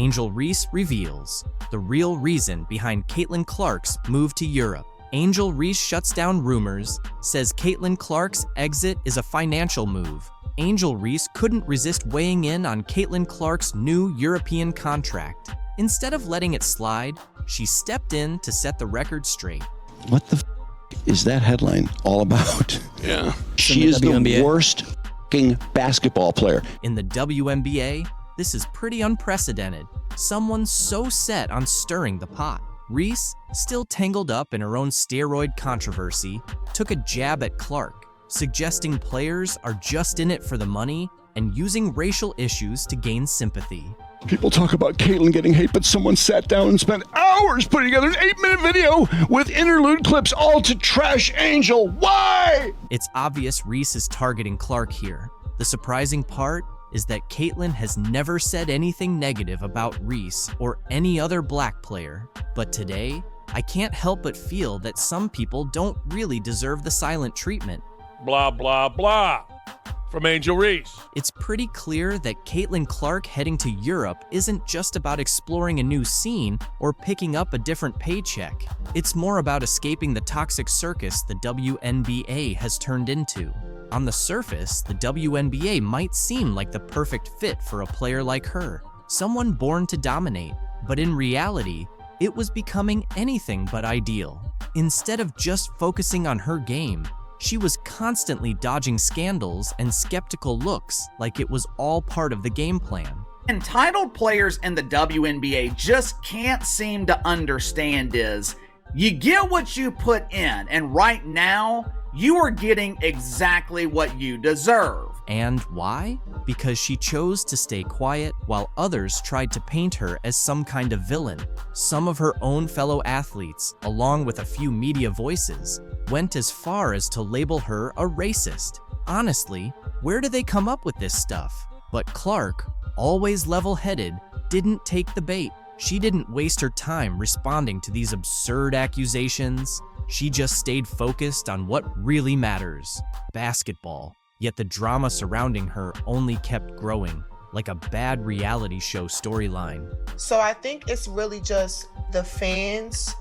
Angel Reese reveals the real reason behind Caitlin Clark's move to Europe. Angel Reese shuts down rumors, says Caitlin Clark's exit is a financial move. Angel Reese couldn't resist weighing in on Caitlin Clark's new European contract. Instead of letting it slide, she stepped in to set the record straight. What the is that headline all about? Yeah. She is the worst basketball player. In the WNBA, this is pretty unprecedented. Someone so set on stirring the pot. Reese, still tangled up in her own steroid controversy, took a jab at Clark, suggesting players are just in it for the money and using racial issues to gain sympathy. People talk about Caitlin getting hate, but someone sat down and spent hours putting together an 8-minute video with interlude clips all to trash Angel. Why? It's obvious Reese is targeting Clark here. The surprising part is that Caitlin has never said anything negative about Reese or any other black player. But today, I can't help but feel that some people don't really deserve the silent treatment. Blah, blah, blah. From Angel Reese. It's pretty clear that Caitlin Clark heading to Europe isn't just about exploring a new scene or picking up a different paycheck. It's more about escaping the toxic circus the WNBA has turned into. On the surface, the WNBA might seem like the perfect fit for a player like her, someone born to dominate, but in reality, it was becoming anything but ideal. Instead of just focusing on her game, she was constantly dodging scandals and skeptical looks like it was all part of the game plan. Entitled players in the WNBA just can't seem to understand is, you get what you put in, and right now, you are getting exactly what you deserve. And why? Because she chose to stay quiet while others tried to paint her as some kind of villain. Some of her own fellow athletes, along with a few media voices, went as far as to label her a racist. Honestly, where do they come up with this stuff? But Clark, always level-headed, didn't take the bait. She didn't waste her time responding to these absurd accusations. She just stayed focused on what really matters, basketball. Yet the drama surrounding her only kept growing, like a bad reality show storyline. So I think it's really just the fans,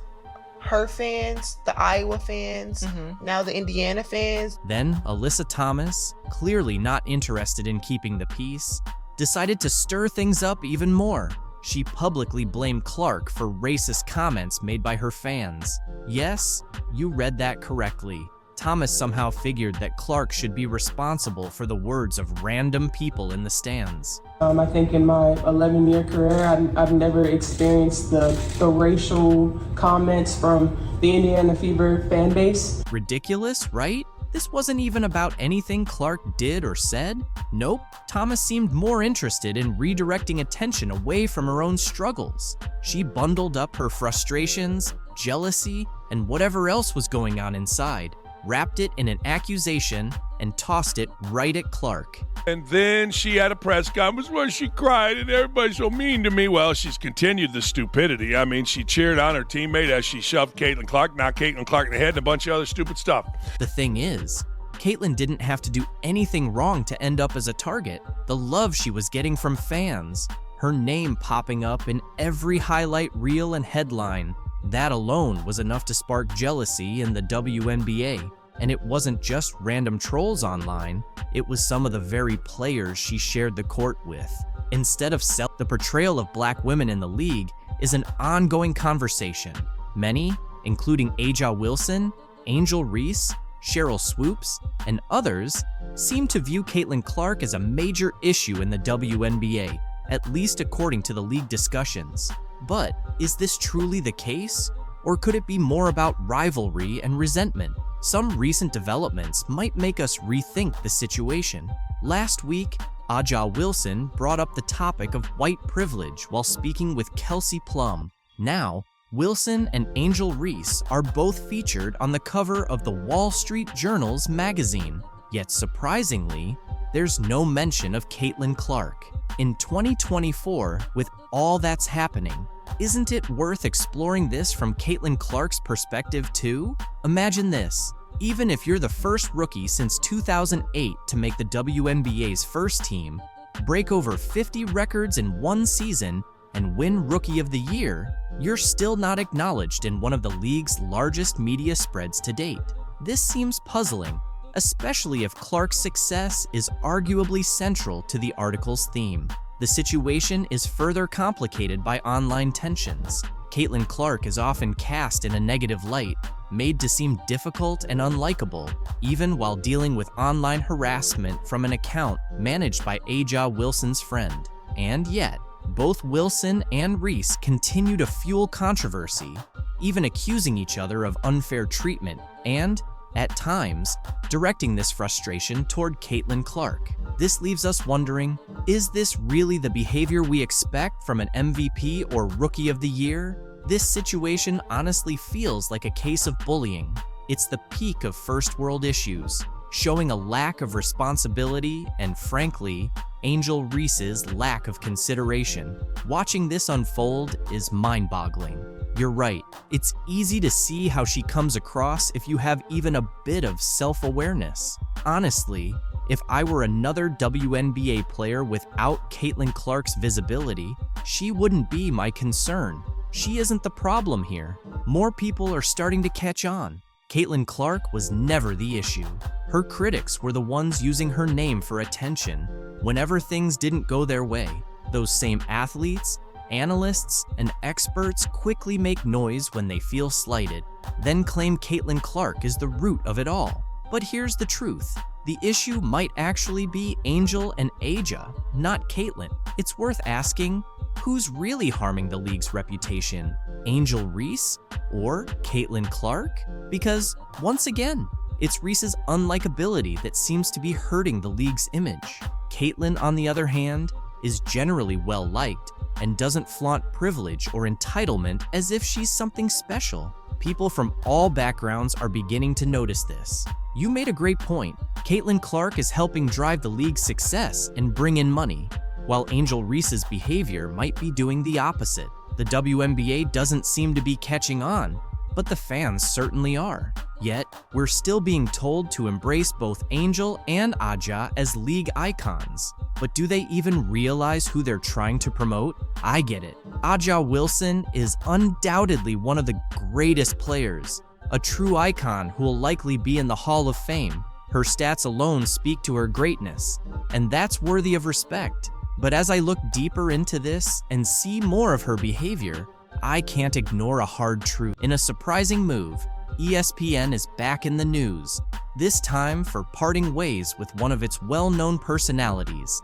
her fans, the Iowa fans, now the Indiana fans. Then Alyssa Thomas, clearly not interested in keeping the peace, decided to stir things up even more. She publicly blamed Clark for racist comments made by her fans. Yes, you read that correctly. Thomas somehow figured that Clark should be responsible for the words of random people in the stands. I think in my 11-year career, I've never experienced the racial comments from the Indiana Fever fan base. Ridiculous, right? This wasn't even about anything Clark did or said. Nope, Thomas seemed more interested in redirecting attention away from her own struggles. She bundled up her frustrations, jealousy, and whatever else was going on inside, wrapped it in an accusation, and tossed it right at Clark. And then she had a press conference where she cried and everybody's so mean to me. Well, she's continued the stupidity. I mean, she cheered on her teammate as she shoved Caitlin Clark, knocked Caitlin Clark in the head, and a bunch of other stupid stuff. The thing is, Caitlin didn't have to do anything wrong to end up as a target. The love she was getting from fans, her name popping up in every highlight reel and headline, that alone was enough to spark jealousy in the WNBA. And it wasn't just random trolls online, it was some of the very players she shared the court with. Instead of the portrayal of black women in the league is an ongoing conversation. Many, including A'ja Wilson, Angel Reese, Cheryl Swoops, and others, seem to view Caitlin Clark as a major issue in the WNBA, at least according to the league discussions. But is this truly the case? Or could it be more about rivalry and resentment? Some recent developments might make us rethink the situation. Last week, A'ja Wilson brought up the topic of white privilege while speaking with Kelsey Plum. Now, Wilson and Angel Reese are both featured on the cover of the Wall Street Journal's magazine. Yet surprisingly, there's no mention of Caitlin Clark. In 2024, with all that's happening, isn't it worth exploring this from Caitlin Clark's perspective too? Imagine this. Even if you're the first rookie since 2008 to make the WNBA's first team, break over 50 records in one season, and win Rookie of the Year, you're still not acknowledged in one of the league's largest media spreads to date. This seems puzzling, especially if Clark's success is arguably central to the article's theme. The situation is further complicated by online tensions. Caitlin Clark is often cast in a negative light, made to seem difficult and unlikable, even while dealing with online harassment from an account managed by A'ja Wilson's friend. And yet, both Wilson and Reese continue to fuel controversy, even accusing each other of unfair treatment and, at times, directing this frustration toward Caitlin Clark. This leaves us wondering, is this really the behavior we expect from an MVP or Rookie of the Year? This situation honestly feels like a case of bullying. It's the peak of first world issues, showing a lack of responsibility and, frankly, Angel Reese's lack of consideration. Watching this unfold is mind-boggling. You're right, it's easy to see how she comes across if you have even a bit of self-awareness. Honestly, if I were another WNBA player without Caitlin Clark's visibility, she wouldn't be my concern. She isn't the problem here. More people are starting to catch on. Caitlin Clark was never the issue. Her critics were the ones using her name for attention whenever things didn't go their way. Those same athletes, analysts, and experts quickly make noise when they feel slighted, then claim Caitlin Clark is the root of it all. But here's the truth. The issue might actually be Angel and A'ja, not Caitlin. It's worth asking, who's really harming the league's reputation? Angel Reese or Caitlin Clark? Because, once again, it's Reese's unlikability that seems to be hurting the league's image. Caitlin, on the other hand, is generally well-liked and doesn't flaunt privilege or entitlement as if she's something special. People from all backgrounds are beginning to notice this. You made a great point. Caitlin Clark is helping drive the league's success and bring in money, while Angel Reese's behavior might be doing the opposite. The WNBA doesn't seem to be catching on, but the fans certainly are. Yet, we're still being told to embrace both Angel and A'ja as league icons. But do they even realize who they're trying to promote? I get it. A'ja Wilson is undoubtedly one of the greatest players, a true icon who will likely be in the Hall of Fame. Her stats alone speak to her greatness, and that's worthy of respect. But as I look deeper into this and see more of her behavior, I can't ignore a hard truth. In a surprising move, ESPN is back in the news, this time for parting ways with one of its well-known personalities,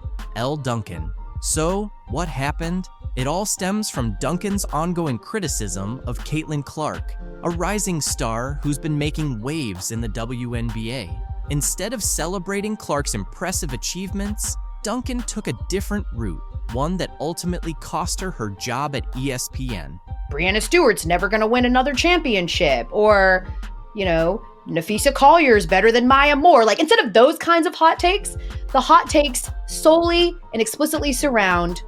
Duncan. So, what happened? It all stems from Duncan's ongoing criticism of Caitlin Clark, a rising star who's been making waves in the WNBA. Instead of celebrating Clark's impressive achievements, Duncan took a different route, one that ultimately cost her her job at ESPN. Breanna Stewart's never going to win another championship, or, Nafisa Collier's better than Maya Moore. Like, instead of those kinds of hot takes, the hot takes solely and explicitly surround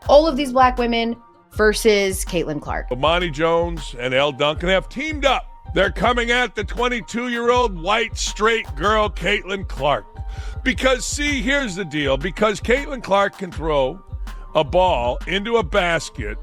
all of these black women versus Caitlin Clark. Amani Jones and Duncan have teamed up. They're coming at the 22-year-old white straight girl, Caitlin Clark. Because, see, here's the deal. Because Caitlin Clark can throw a ball into a basket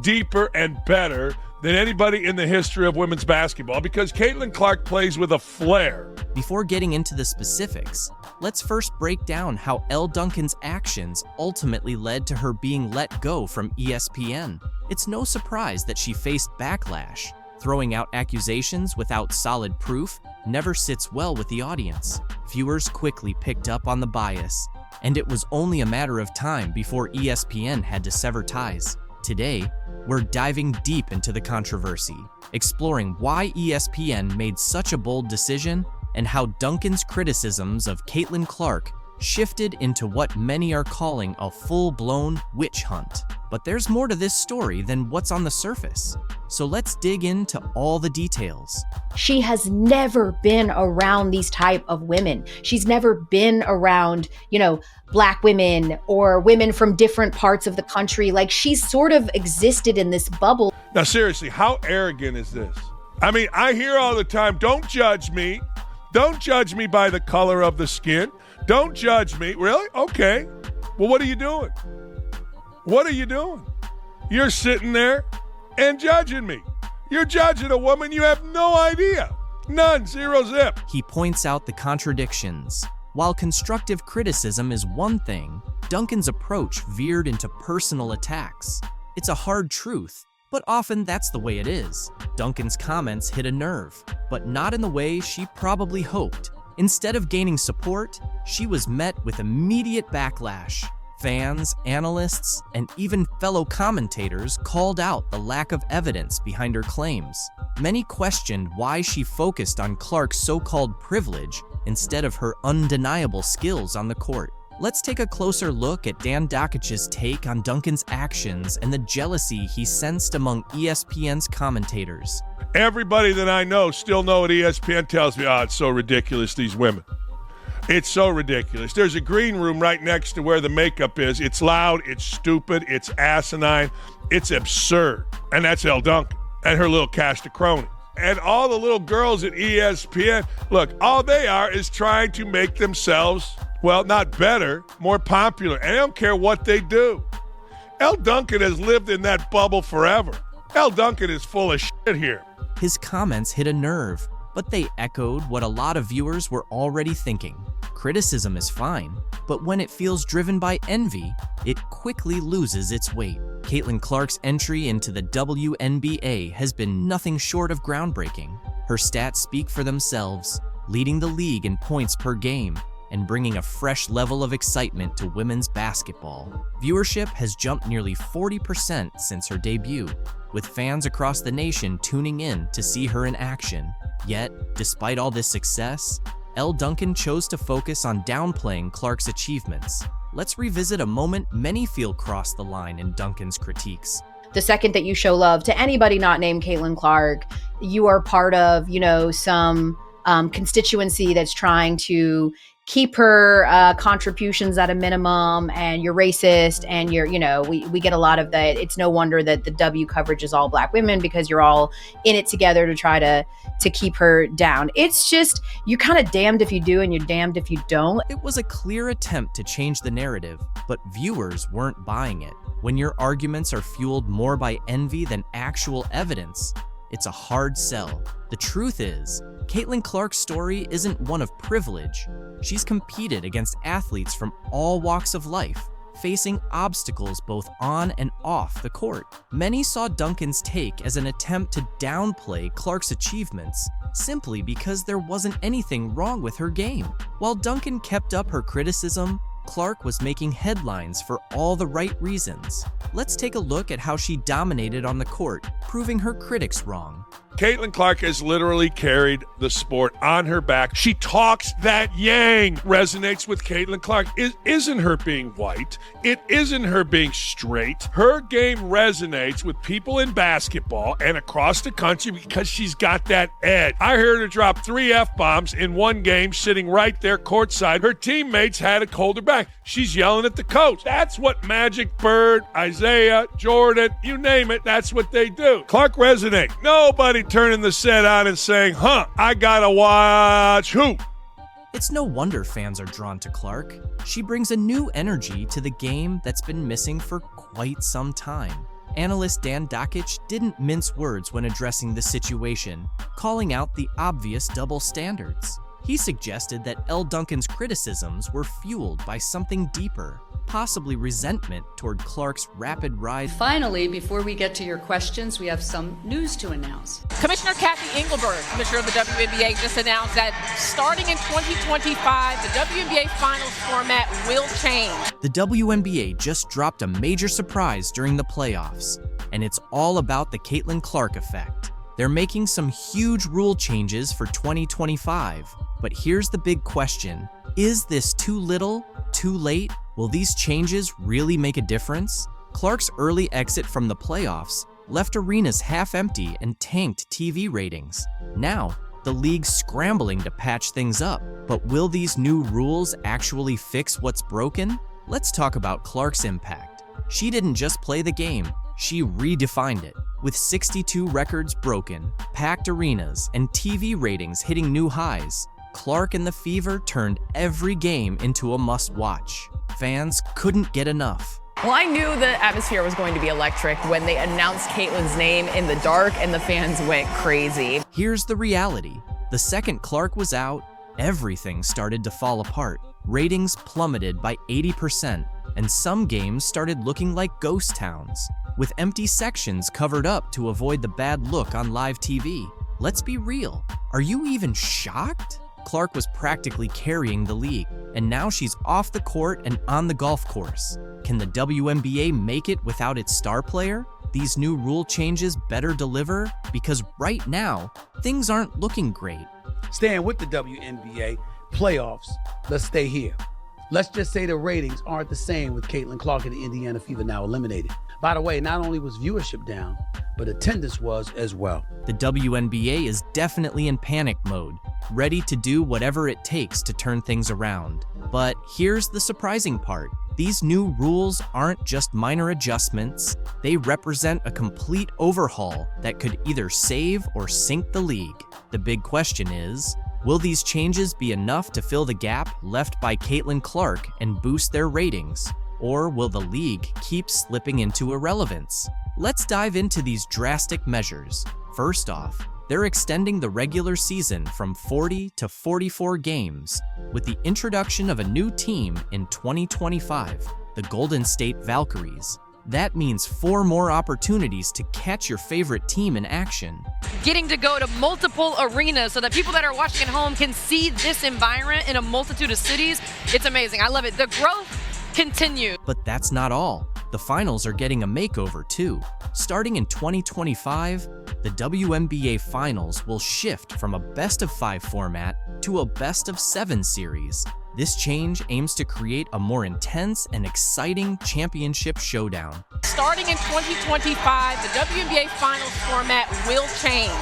deeper and better than anybody in the history of women's basketball, because Caitlin Clark plays with a flair. Before getting into the specifics, let's first break down how Duncan's actions ultimately led to her being let go from ESPN. It's no surprise that she faced backlash. Throwing out accusations without solid proof never sits well with the audience. Viewers quickly picked up on the bias, and it was only a matter of time before ESPN had to sever ties. Today, we're diving deep into the controversy, exploring why ESPN made such a bold decision and how Duncan's criticisms of Caitlin Clark shifted into what many are calling a full-blown witch hunt. But there's more to this story than what's on the surface. So let's dig into all the details. She has never been around these type of women. She's never been around, black women or women from different parts of the country. Like, she's sort of existed in this bubble. Now, seriously, how arrogant is this? I mean, I hear all the time, don't judge me. Don't judge me by the color of the skin. Don't judge me. Really? Okay. Well, what are you doing? What are you doing? You're sitting there and judging me. You're judging a woman you have no idea. None, zero zip. He points out the contradictions. While constructive criticism is one thing, Duncan's approach veered into personal attacks. It's a hard truth, but often that's the way it is. Duncan's comments hit a nerve, but not in the way she probably hoped. Instead of gaining support, she was met with immediate backlash. Fans, analysts, and even fellow commentators called out the lack of evidence behind her claims. Many questioned why she focused on Clark's so-called privilege instead of her undeniable skills on the court. Let's take a closer look at Dan Dakic's take on Duncan's actions and the jealousy he sensed among ESPN's commentators. Everybody that I know still know what ESPN tells me. It's so ridiculous, these women. It's so ridiculous. There's a green room right next to where the makeup is. It's loud, it's stupid, it's asinine, it's absurd. And that's Elle Duncan and her little cast of cronies. And all the little girls at ESPN, look, all they are is trying to make themselves, well, not better, more popular. And I don't care what they do. Elle Duncan has lived in that bubble forever. Elle Duncan is full of shit here. His comments hit a nerve, but they echoed what a lot of viewers were already thinking. Criticism is fine, but when it feels driven by envy, it quickly loses its weight. Caitlin Clark's entry into the WNBA has been nothing short of groundbreaking. Her stats speak for themselves, leading the league in points per game and bringing a fresh level of excitement to women's basketball. Viewership has jumped nearly 40% since her debut, with fans across the nation tuning in to see her in action. Yet, despite all this success, Elle Duncan chose to focus on downplaying Clark's achievements. Let's revisit a moment many feel crossed the line in Duncan's critiques. The second that you show love to anybody not named Caitlin Clark, you are part of, some constituency that's trying to keep her contributions at a minimum, and you're racist, and we get a lot of that. It's no wonder that the W coverage is all Black women, because you're all in it together to try to keep her down. It's just, you're kind of damned if you do and you're damned if you don't. It was a clear attempt to change the narrative, but viewers weren't buying it. When your arguments are fueled more by envy than actual evidence, it's a hard sell. The truth is, Caitlin Clark's story isn't one of privilege. She's competed against athletes from all walks of life, facing obstacles both on and off the court. Many saw Duncan's take as an attempt to downplay Clark's achievements simply because there wasn't anything wrong with her game. While Duncan kept up her criticism, Clark was making headlines for all the right reasons. Let's take a look at how she dominated on the court, proving her critics wrong. Caitlin Clark has literally carried the sport on her back. She talks that yang. Resonates with Caitlin Clark. It isn't her being white. It isn't her being straight. Her game resonates with people in basketball and across the country because she's got that edge. I heard her drop 3 F-bombs in one game sitting right there courtside. Her teammates had to hold her back. She's yelling at the coach. That's what Magic, Bird, Isaiah, Jordan, you name it, that's what they do. Clark resonates. Nobody turning the set on and saying, I gotta watch who? It's no wonder fans are drawn to Clark. She brings a new energy to the game that's been missing for quite some time. Analyst Dan Dakic didn't mince words when addressing the situation, calling out the obvious double standards. He suggested that Elle Duncan's criticisms were fueled by something deeper, possibly resentment toward Clark's rapid rise. Finally, before we get to your questions, we have some news to announce. Commissioner Kathy Engelberg, Commissioner of the WNBA, just announced that starting in 2025, the WNBA Finals format will change. The WNBA just dropped a major surprise during the playoffs, and it's all about the Caitlin Clark effect. They're making some huge rule changes for 2025, but here's the big question. Is this too little, too late? Will these changes really make a difference? Clark's early exit from the playoffs left arenas half empty and tanked TV ratings. Now, the league's scrambling to patch things up, but will these new rules actually fix what's broken? Let's talk about Clark's impact. She didn't just play the game, she redefined it. With 62 records broken, packed arenas, and TV ratings hitting new highs, Clark and the Fever turned every game into a must-watch. Fans couldn't get enough. Well, I knew the atmosphere was going to be electric when they announced Caitlyn's name in the dark and the fans went crazy. Here's the reality. The second Clark was out, everything started to fall apart. Ratings plummeted by 80%, and some games started looking like ghost towns, with empty sections covered up to avoid the bad look on live TV. Let's be real. Are you even shocked? Clark was practically carrying the league, and now she's off the court and on the golf course. Can the WNBA make it without its star player? These new rule changes better deliver? Because right now, things aren't looking great. Staying with the WNBA, playoffs, let's stay here. Let's just say the ratings aren't the same with Caitlin Clark and the Indiana Fever now eliminated. By the way, not only was viewership down, but attendance was as well. The WNBA is definitely in panic mode, ready to do whatever it takes to turn things around. But here's the surprising part. These new rules aren't just minor adjustments, they represent a complete overhaul that could either save or sink the league. The big question is, will these changes be enough to fill the gap left by Caitlin Clark and boost their ratings? Or will the league keep slipping into irrelevance? Let's dive into these drastic measures. First off, they're extending the regular season from 40 to 44 games, with the introduction of a new team in 2025, the Golden State Valkyries. That means 4 more opportunities to catch your favorite team in action. Getting to go to multiple arenas so that people that are watching at home can see this environment in a multitude of cities. It's amazing. I love it. The growth continues. But that's not all. The finals are getting a makeover too. Starting in 2025, the WNBA finals will shift from a best-of-5 format to a best-of-7 series. This change aims to create a more intense and exciting championship showdown. Starting in 2025, the WNBA finals format will change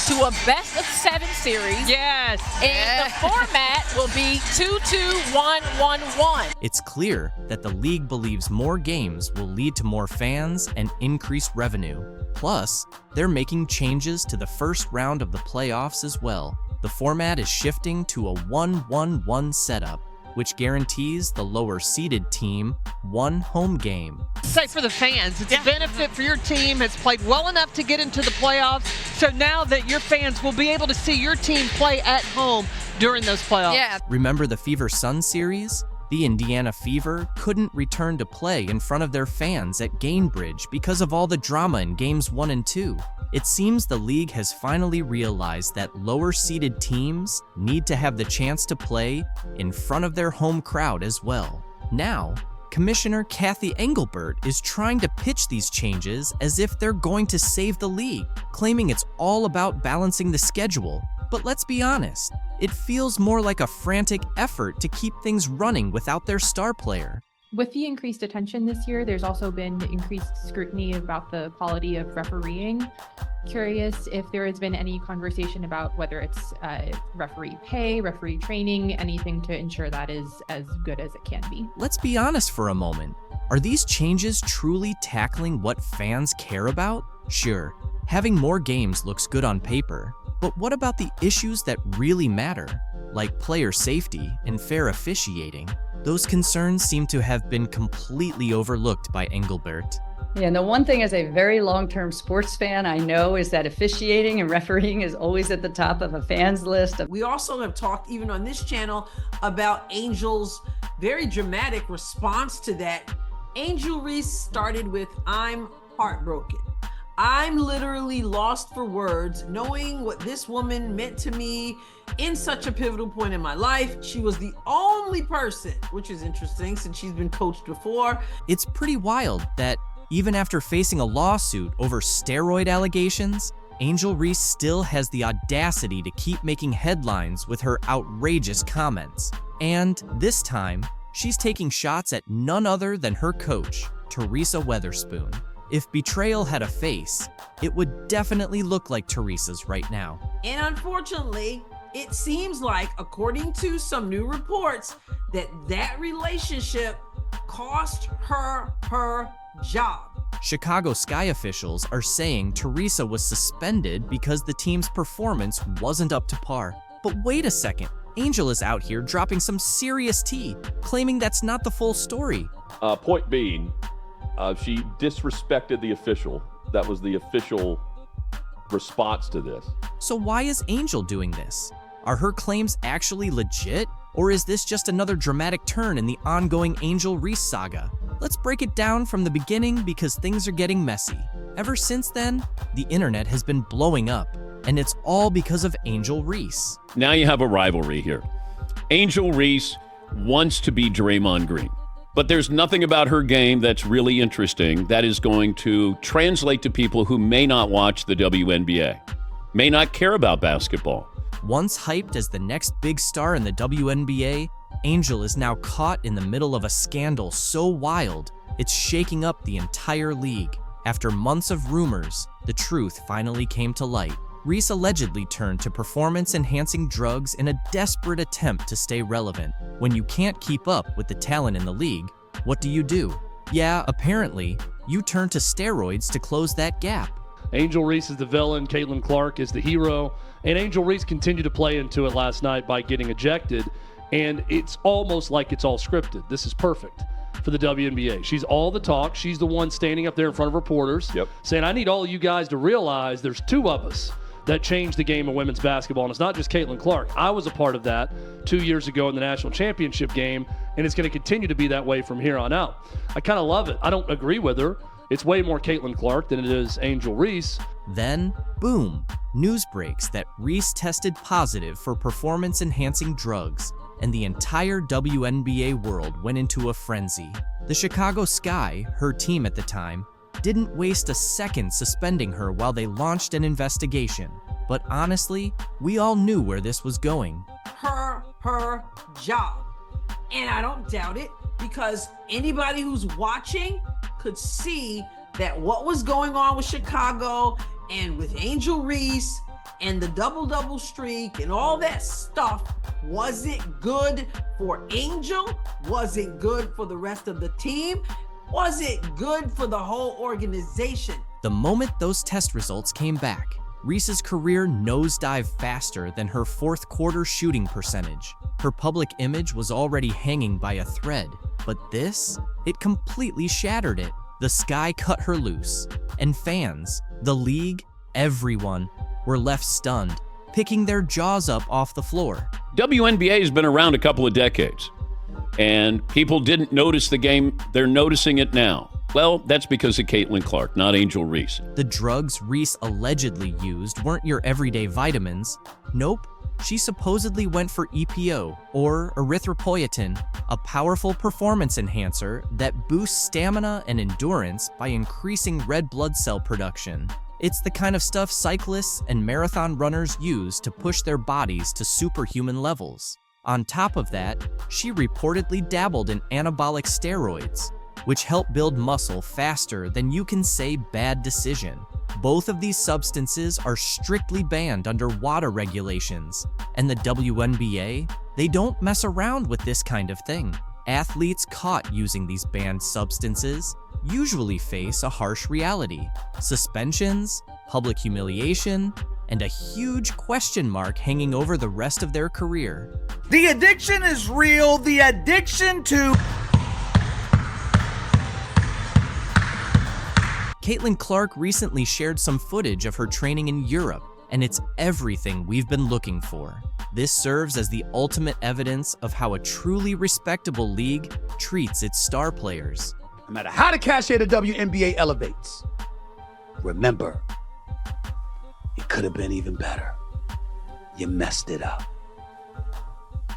to a best-of-7 series. Yes. And the format will be 2-2-1-1-1. It's clear that the league believes more games will lead to more fans and increased revenue. Plus, they're making changes to the first round of the playoffs as well. The format is shifting to a 1-1-1 setup, which guarantees the lower-seeded team one home game. Say for the fans, it's a benefit for your team. Has played well enough to get into the playoffs. So now that your fans will be able to see your team play at home during those playoffs. Yeah. Remember the Fever Sun series? The Indiana Fever couldn't return to play in front of their fans at Gainbridge because of all the drama in Games 1 and 2. It seems the league has finally realized that lower-seeded teams need to have the chance to play in front of their home crowd as well. Now, Commissioner Kathy Engelbert is trying to pitch these changes as if they're going to save the league, claiming it's all about balancing the schedule. But let's be honest, it feels more like a frantic effort to keep things running without their star player. With the increased attention this year, there's also been increased scrutiny about the quality of refereeing. Curious if there has been any conversation about whether it's referee pay, referee training, anything to ensure that is as good as it can be. Let's be honest for a moment. Are these changes truly tackling what fans care about? Sure, having more games looks good on paper, but what about the issues that really matter, like player safety and fair officiating? Those concerns seem to have been completely overlooked by Engelbert. Yeah, and the one thing as a very long-term sports fan I know is that officiating and refereeing is always at the top of a fan's list. We also have talked, even on this channel, about Angel's very dramatic response to that. Angel Reese started with, "I'm heartbroken. I'm literally lost for words, knowing what this woman meant to me in such a pivotal point in my life. She was the only person," which is interesting since she's been coached before. It's pretty wild that even after facing a lawsuit over steroid allegations, Angel Reese still has the audacity to keep making headlines with her outrageous comments. And this time, she's taking shots at none other than her coach, Teresa Weatherspoon. If betrayal had a face, it would definitely look like Teresa's right now. And unfortunately, it seems like, according to some new reports, that relationship cost her her job. Chicago Sky officials are saying Teresa was suspended because the team's performance wasn't up to par. But wait a second, Angel is out here dropping some serious tea, claiming that's not the full story. Point being, She disrespected the official. That was the official response to this. So why is Angel doing this? Are her claims actually legit? Or is this just another dramatic turn in the ongoing Angel Reese saga? Let's break it down from the beginning because things are getting messy. Ever since then, the internet has been blowing up, and it's all because of Angel Reese. Now you have a rivalry here. Angel Reese wants to be Draymond Green, but there's nothing about her game that's really interesting that is going to translate to people who may not watch the WNBA, may not care about basketball. Once hyped as the next big star in the WNBA, Angel is now caught in the middle of a scandal so wild, it's shaking up the entire league. After months of rumors, the truth finally came to light. Reese allegedly turned to performance-enhancing drugs in a desperate attempt to stay relevant. When you can't keep up with the talent in the league, what do? Yeah, apparently, you turn to steroids to close that gap. Angel Reese is the villain, Caitlin Clark is the hero, and Angel Reese continued to play into it last night by getting ejected, and it's almost like it's all scripted. This is perfect for the WNBA. She's all the talk. She's the one standing up there in front of reporters saying, I need all of you guys to realize there's two of us that changed the game of women's basketball, and it's not just Caitlin Clark. I was a part of that 2 years ago in the national championship game, and it's going to continue to be that way from here on out. I kind of love it. I don't agree with her. It's way more Caitlin Clark than it is Angel Reese. Then, boom, news breaks that Reese tested positive for performance-enhancing drugs, and the entire WNBA world went into a frenzy. The Chicago Sky, her team at the time, didn't waste a second suspending her while they launched an investigation. But honestly, we all knew where this was going. Her job. And I don't doubt it, because anybody who's watching could see that what was going on with Chicago and with Angel Reese and the double-double streak and all that stuff wasn't good for Angel, wasn't good for the rest of the team, wasn't good for the whole organization. The moment those test results came back, Reese's career nosedived faster than her fourth quarter shooting percentage. Her public image was already hanging by a thread, but this, it completely shattered it. The Sky cut her loose, and fans, the league, everyone were left stunned, picking their jaws up off the floor. WNBA has been around a couple of decades, and people didn't notice the game. They're noticing it now. Well, that's because of Caitlin Clark, not Angel Reese. The drugs Reese allegedly used weren't your everyday vitamins. Nope, she supposedly went for EPO, or erythropoietin, a powerful performance enhancer that boosts stamina and endurance by increasing red blood cell production. It's the kind of stuff cyclists and marathon runners use to push their bodies to superhuman levels. On top of that, she reportedly dabbled in anabolic steroids, which help build muscle faster than you can say bad decision. Both of these substances are strictly banned under WADA regulations, and the WNBA, they don't mess around with this kind of thing. Athletes caught using these banned substances usually face a harsh reality: suspensions, public humiliation, and a huge question mark hanging over the rest of their career. The addiction is real. The addiction to... Caitlin Clark recently shared some footage of her training in Europe, and it's everything we've been looking for. This serves as the ultimate evidence of how a truly respectable league treats its star players. No matter how the cachet of the WNBA elevates, remember, it could have been even better. You messed it up.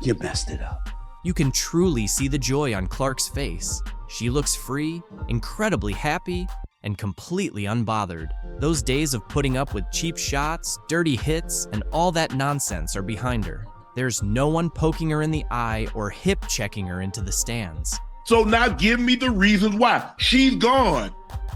You messed it up. You can truly see the joy on Clark's face. She looks free, incredibly happy, and completely unbothered. Those days of putting up with cheap shots, dirty hits, and all that nonsense are behind her. There's no one poking her in the eye or hip-checking her into the stands. So now give me the reasons why. She's gone.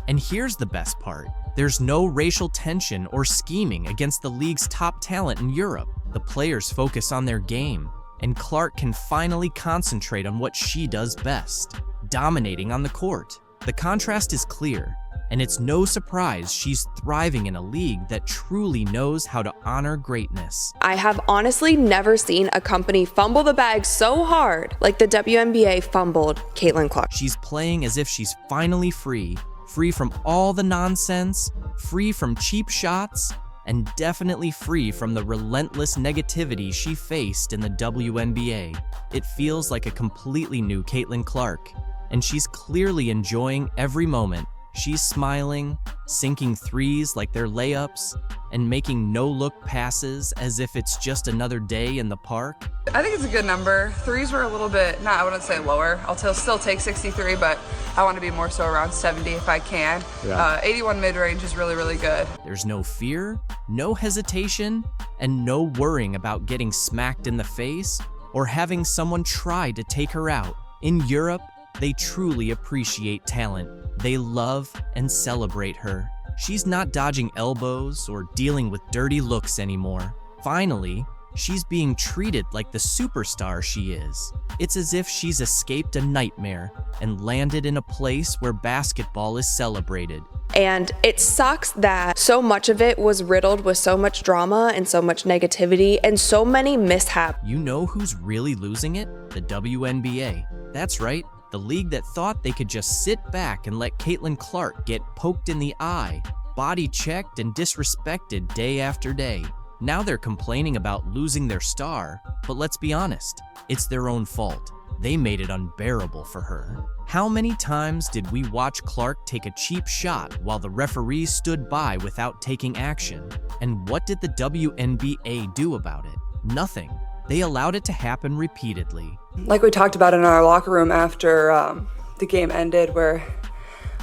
And here's the best part. There's no racial tension or scheming against the league's top talent in Europe. The players focus on their game, and Clark can finally concentrate on what she does best: dominating on the court. The contrast is clear. And it's no surprise she's thriving in a league that truly knows how to honor greatness. I have honestly never seen a company fumble the bag so hard like the WNBA fumbled Caitlin Clark. She's playing as if she's finally free from all the nonsense, free from cheap shots, and definitely free from the relentless negativity she faced in the WNBA. It feels like a completely new Caitlin Clark, and she's clearly enjoying every moment. She's smiling, sinking threes like they're layups, and making no-look passes as if it's just another day in the park. I think it's a good number. Threes were a little bit, I wouldn't say lower. I'll still take 63, but I want to be more so around 70 if I can. Yeah. 81 mid-range is really, really good. There's no fear, no hesitation, and no worrying about getting smacked in the face or having someone try to take her out. In Europe, they truly appreciate talent. They love and celebrate her. She's not dodging elbows or dealing with dirty looks anymore. Finally, she's being treated like the superstar she is. It's as if she's escaped a nightmare and landed in a place where basketball is celebrated. And it sucks that so much of it was riddled with so much drama and so much negativity and so many mishaps. You know who's really losing it? The WNBA. That's right. The league that thought they could just sit back and let Caitlin Clark get poked in the eye, body checked and disrespected day after day. Now they're complaining about losing their star, but let's be honest, it's their own fault. They made it unbearable for her. How many times did we watch Clark take a cheap shot while the referees stood by without taking action? And what did the WNBA do about it? Nothing. They allowed it to happen repeatedly. Like we talked about in our locker room after the game ended, where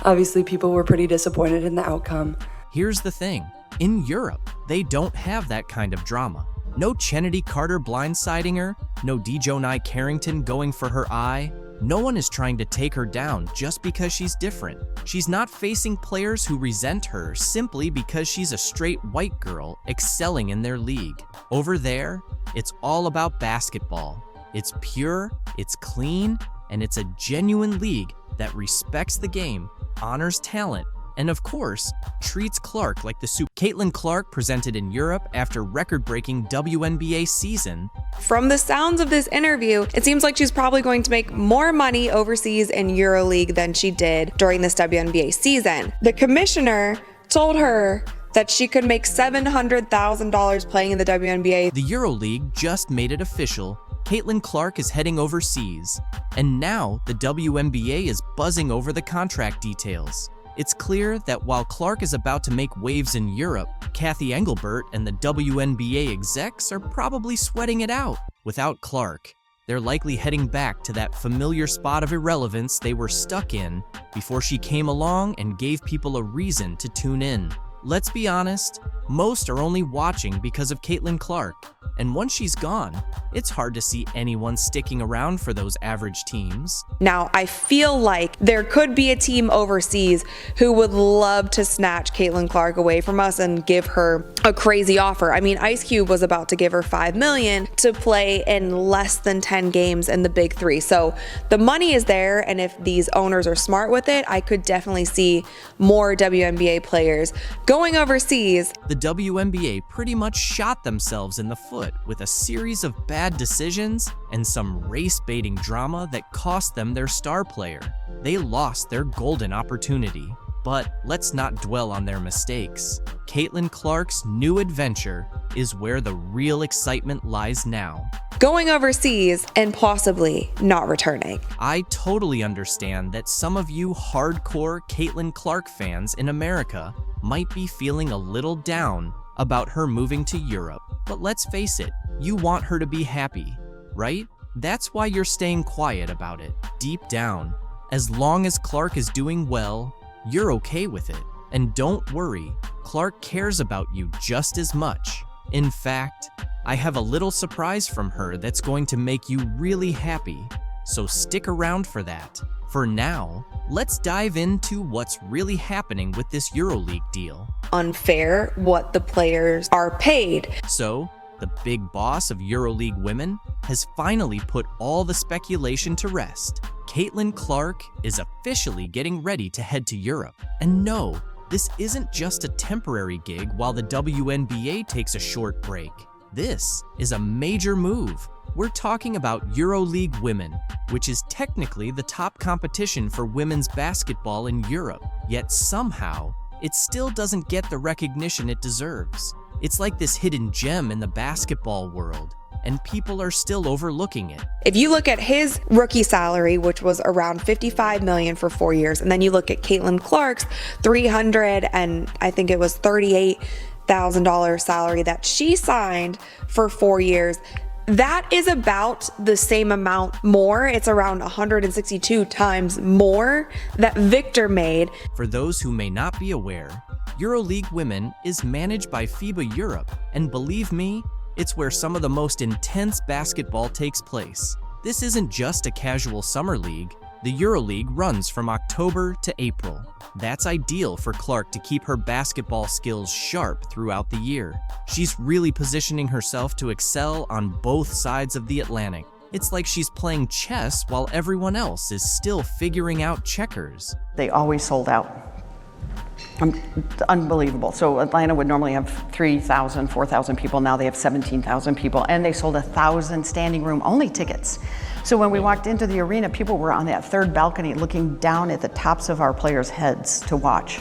obviously people were pretty disappointed in the outcome. Here's the thing. In Europe, they don't have that kind of drama. No Chennedy Carter blindsiding her, no Dejonai Carrington going for her eye. No one is trying to take her down just because she's different. She's not facing players who resent her simply because she's a straight white girl excelling in their league. Over there, it's all about basketball. It's pure, it's clean, and it's a genuine league that respects the game, honors talent, and of course, treats Clark like the super. Caitlin Clark presented in Europe after record-breaking WNBA season. From the sounds of this interview, it seems like she's probably going to make more money overseas in Euroleague than she did during this WNBA season. The commissioner told her that she could make $700,000 playing in the WNBA. The Euroleague just made it official. Caitlin Clark is heading overseas, and now the WNBA is buzzing over the contract details. It's clear that while Clark is about to make waves in Europe, Kathy Engelbert and the WNBA execs are probably sweating it out. Without Clark, they're likely heading back to that familiar spot of irrelevance they were stuck in before she came along and gave people a reason to tune in. Let's be honest, most are only watching because of Caitlin Clark, and once she's gone, it's hard to see anyone sticking around for those average teams. Now, I feel like there could be a team overseas who would love to snatch Caitlin Clark away from us and give her a crazy offer. I mean, Ice Cube was about to give her $5 million to play in less than 10 games in the Big Three. So the money is there, and if these owners are smart with it, I could definitely see more WNBA players going overseas. The WNBA pretty much shot themselves in the foot with a series of bad decisions and some race-baiting drama that cost them their star player. They lost their golden opportunity. But let's not dwell on their mistakes. Caitlin Clark's new adventure is where the real excitement lies now. Going overseas and possibly not returning. I totally understand that some of you hardcore Caitlin Clark fans in America might be feeling a little down about her moving to Europe. But let's face it, you want her to be happy, right? That's why you're staying quiet about it, deep down. As long as Clark is doing well, you're okay with it. And don't worry, Clark cares about you just as much. In fact, I have a little surprise from her that's going to make you really happy. So stick around for that. For now, let's dive into what's really happening with this Euroleague deal. Unfair what the players are paid. So, the big boss of Euroleague women has finally put all the speculation to rest. Caitlin Clark is officially getting ready to head to Europe. And no, this isn't just a temporary gig while the WNBA takes a short break. This is a major move. We're talking about Euroleague Women, which is technically the top competition for women's basketball in Europe. Yet somehow, it still doesn't get the recognition it deserves. It's like this hidden gem in the basketball world, and people are still overlooking it. If you look at his rookie salary, which was around $55 million for 4 years, and then you look at Caitlin Clark's $300 and I think it was $38,000 salary that she signed for 4 years, that is about the same amount more. It's around 162 times more that Victor made. For those who may not be aware, Euroleague Women is managed by FIBA Europe, and believe me, it's where some of the most intense basketball takes place. This isn't just a casual summer league. The Euroleague runs from October to April. That's ideal for Clark to keep her basketball skills sharp throughout the year. She's really positioning herself to excel on both sides of the Atlantic. It's like she's playing chess while everyone else is still figuring out checkers. They always sold out. Unbelievable. So Atlanta would normally have 3,000, 4,000 people. Now they have 17,000 people, and they sold 1,000 standing room only tickets. So when we walked into the arena, people were on that third balcony looking down at the tops of our players' heads to watch.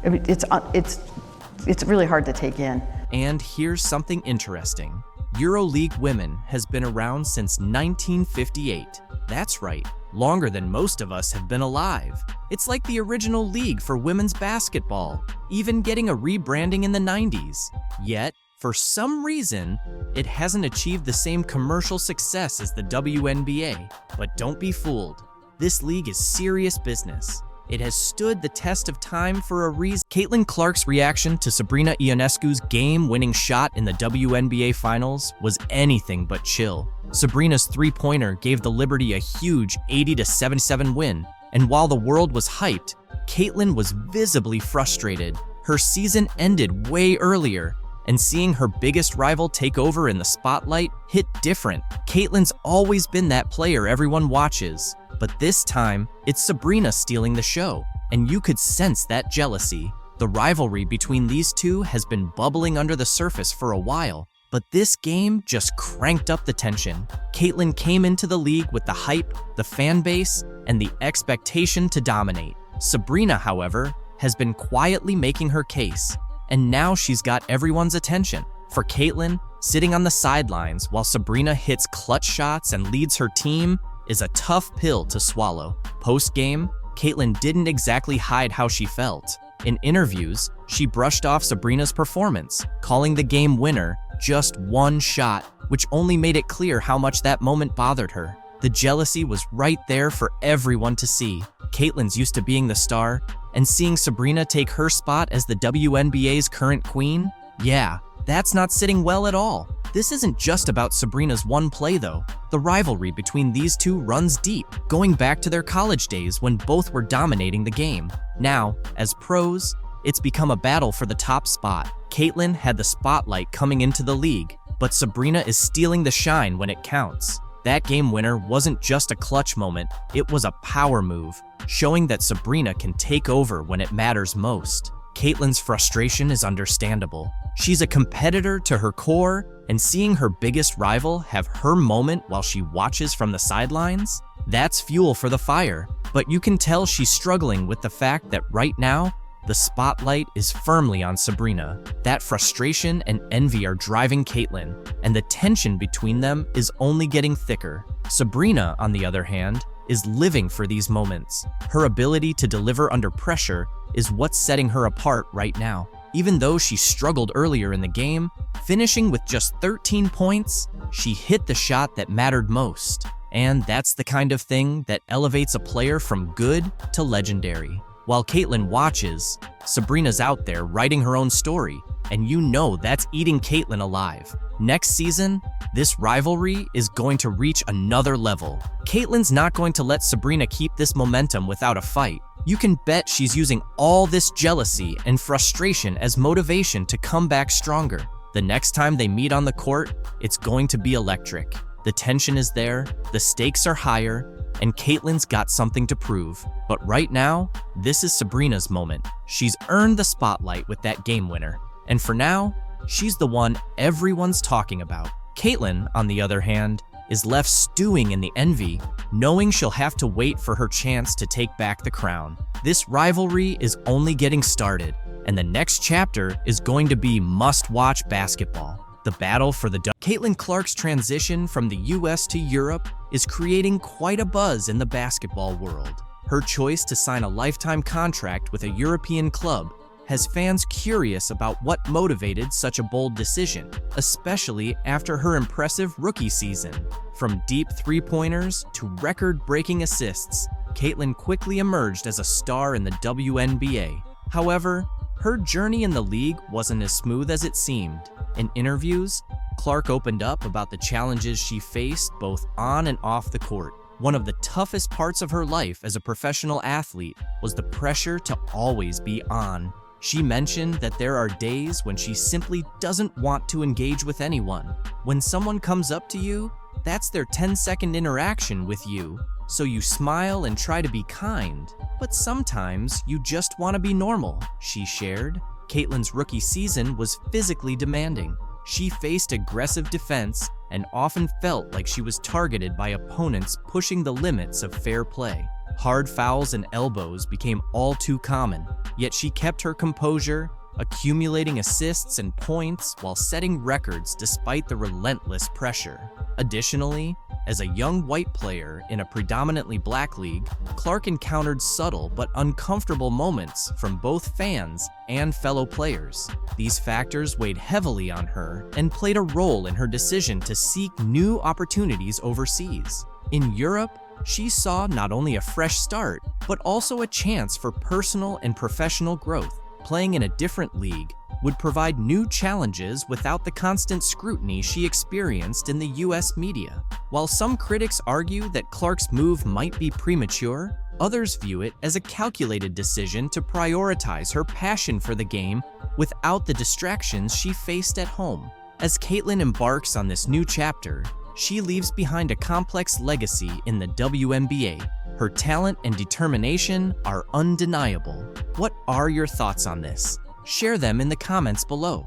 I mean, it's really hard to take in. And here's something interesting. Euroleague Women has been around since 1958. That's right, longer than most of us have been alive. It's like the original league for women's basketball, even getting a rebranding in the 90s. Yet, for some reason, it hasn't achieved the same commercial success as the WNBA. But don't be fooled. This league is serious business. It has stood the test of time for a reason. Caitlin Clark's reaction to Sabrina Ionescu's game-winning shot in the WNBA Finals was anything but chill. Sabrina's three-pointer gave the Liberty a huge 80-77 win, and while the world was hyped, Caitlin was visibly frustrated. Her season ended way earlier, and seeing her biggest rival take over in the spotlight hit different. Caitlin's always been that player everyone watches, but this time, it's Sabrina stealing the show, and you could sense that jealousy. The rivalry between these two has been bubbling under the surface for a while, but this game just cranked up the tension. Caitlin came into the league with the hype, the fan base, and the expectation to dominate. Sabrina, however, has been quietly making her case, and now she's got everyone's attention. For Caitlin, sitting on the sidelines while Sabrina hits clutch shots and leads her team is a tough pill to swallow. Post-game, Caitlin didn't exactly hide how she felt. In interviews, she brushed off Sabrina's performance, calling the game winner just one shot, which only made it clear how much that moment bothered her. The jealousy was right there for everyone to see. Caitlin's used to being the star, and seeing Sabrina take her spot as the WNBA's current queen? Yeah, that's not sitting well at all. This isn't just about Sabrina's one play though. The rivalry between these two runs deep, going back to their college days when both were dominating the game. Now, as pros, it's become a battle for the top spot. Caitlin had the spotlight coming into the league, but Sabrina is stealing the shine when it counts. That game winner wasn't just a clutch moment, it was a power move, showing that Sabrina can take over when it matters most. Caitlin's frustration is understandable. She's a competitor to her core, and seeing her biggest rival have her moment while she watches from the sidelines, that's fuel for the fire. But you can tell she's struggling with the fact that right now, the spotlight is firmly on Sabrina. That frustration and envy are driving Caitlin, and the tension between them is only getting thicker. Sabrina, on the other hand, is living for these moments. Her ability to deliver under pressure is what's setting her apart right now. Even though she struggled earlier in the game, finishing with just 13 points, she hit the shot that mattered most. And that's the kind of thing that elevates a player from good to legendary. While Caitlin watches, Sabrina's out there writing her own story, and you know that's eating Caitlin alive. Next season, this rivalry is going to reach another level. Caitlin's not going to let Sabrina keep this momentum without a fight. You can bet she's using all this jealousy and frustration as motivation to come back stronger. The next time they meet on the court, it's going to be electric. The tension is there, the stakes are higher, and Caitlyn's got something to prove. But right now, this is Sabrina's moment. She's earned the spotlight with that game winner, and for now, she's the one everyone's talking about. Caitlyn, on the other hand, is left stewing in the envy, knowing she'll have to wait for her chance to take back the crown. This rivalry is only getting started, and the next chapter is going to be must-watch basketball. The battle for the Caitlin Clark's transition from the US to Europe is creating quite a buzz in the basketball world. Her choice to sign a lifetime contract with a European club has fans curious about what motivated such a bold decision, especially after her impressive rookie season. From deep three-pointers to record-breaking assists, Caitlyn quickly emerged as a star in the WNBA. However, her journey in the league wasn't as smooth as it seemed. In interviews, Clark opened up about the challenges she faced both on and off the court. One of the toughest parts of her life as a professional athlete was the pressure to always be on. She mentioned that there are days when she simply doesn't want to engage with anyone. When someone comes up to you, that's their 10-second interaction with you, so you smile and try to be kind. But sometimes you just want to be normal, she shared. Caitlyn's rookie season was physically demanding. She faced aggressive defense and often felt like she was targeted by opponents pushing the limits of fair play. Hard fouls and elbows became all too common, yet she kept her composure, accumulating assists and points while setting records despite the relentless pressure. Additionally, as a young white player in a predominantly black league, Clark encountered subtle but uncomfortable moments from both fans and fellow players. These factors weighed heavily on her and played a role in her decision to seek new opportunities overseas. In Europe, she saw not only a fresh start, but also a chance for personal and professional growth. Playing in a different league would provide new challenges without the constant scrutiny she experienced in the US media. While some critics argue that Clark's move might be premature, others view it as a calculated decision to prioritize her passion for the game without the distractions she faced at home. As Caitlyn embarks on this new chapter, she leaves behind a complex legacy in the WNBA. Her talent and determination are undeniable. What are your thoughts on this? Share them in the comments below.